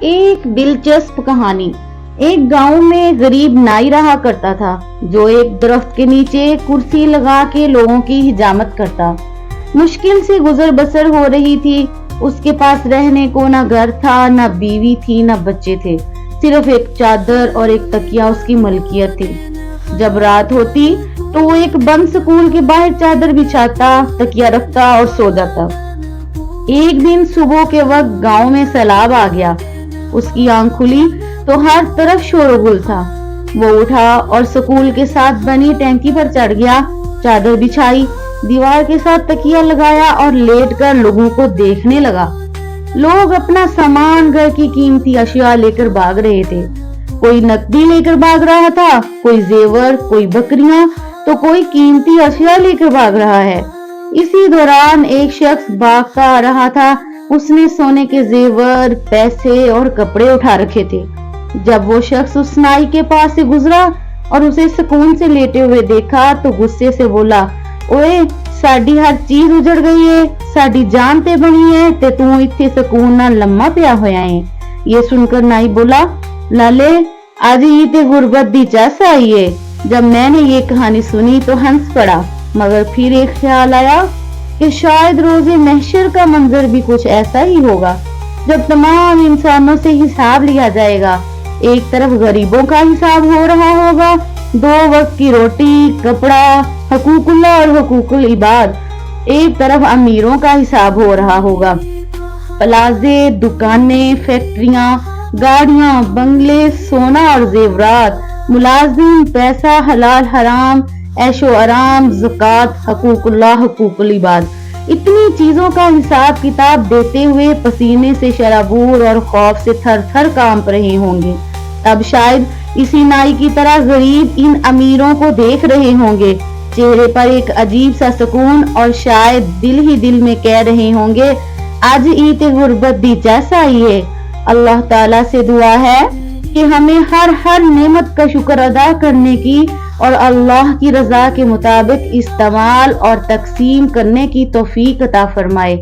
ایک دلچسپ کہانی۔ ایک گاؤں میں غریب نائی رہا کرتا تھا جو ایک درخت کے نیچے کرسی لگا کے لوگوں کی حجامت کرتا۔ مشکل سے گزر بسر ہو رہی تھی۔ اس کے پاس رہنے کو نہ گھر تھا، نہ بیوی تھی، نہ بچے تھے، صرف ایک چادر اور ایک تکیا اس کی ملکیت تھی۔ جب رات ہوتی تو وہ ایک بند سکول کے باہر چادر بچھاتا، تکیا رکھتا اور سو جاتا۔ ایک دن صبح کے وقت گاؤں میں سیلاب آ گیا۔ اس کی آنکھ کھلی تو ہر طرف شور و غل تھا۔ وہ اٹھا اور سکول کے ساتھ بنی ٹینکی پر چڑھ گیا، چادر بچھائی، دیوار کے ساتھ تکیا لگایا اور لیٹ کر لوگوں کو دیکھنے لگا۔ لوگ اپنا سامان، گھر کی قیمتی اشیاء لے کر بھاگ رہے تھے۔ کوئی نقدی لے کر بھاگ رہا تھا، کوئی زیور، کوئی بکریاں، تو کوئی قیمتی اشیاء لے کر بھاگ رہا ہے۔ اسی دوران ایک شخص بھاگتا آ رہا تھا۔ اس نے سونے کے زیور، پیسے اور کپڑے اٹھا رکھے تھے۔ جب وہ شخص اس نائی کے پاس سے گزرا اور اسے سکون سے لیٹے ہوئے دیکھا تو غصے سے بولا، اوئے ساڈی ہر چیز اجڑ گئی ہے، ساڈی جان تے بنی ہے تے تو اتنے سکون نہ لمحہ پیا ہویا ہے۔ یہ سن کر نائی بولا، لالے آج یہ تے غربت دی چس آئی ہے۔ جب میں نے یہ کہانی سنی تو ہنس پڑا، مگر پھر ایک خیال آیا کہ شاید روز محشر کا منظر بھی کچھ ایسا ہی ہوگا، جب تمام انسانوں سے حساب لیا جائے گا۔ ایک طرف غریبوں کا حساب ہو رہا ہوگا، 2 وقت کی روٹی، کپڑا، حقوق اللہ اور حقوق العباد، ایک طرف امیروں کا حساب ہو رہا ہوگا۔ پلازے، دکانیں، فیکٹریاں، گاڑیاں، بنگلے، سونا اور زیورات، ملازم، پیسہ، حلال حرام، عیش و آرام، زکوٰۃ، حقوق اللہ، حقوق العباد، اتنی چیزوں کا حساب کتاب دیتے ہوئے پسینے سے شرابور اور خوف سے تھر تھر کانپ رہے ہوں گے۔ تب شاید اسی نائی کی طرح غریب ان امیروں کو دیکھ رہے ہوں گے، چہرے پر ایک عجیب سا سکون، اور شاید دل ہی دل میں کہہ رہے ہوں گے، آج عید غربت دی چس آئی ہے۔ اللہ تعالیٰ سے دعا ہے کہ ہمیں ہر نعمت کا شکر ادا کرنے کی اور اللہ کی رضا کے مطابق استعمال اور تقسیم کرنے کی توفیق عطا فرمائے۔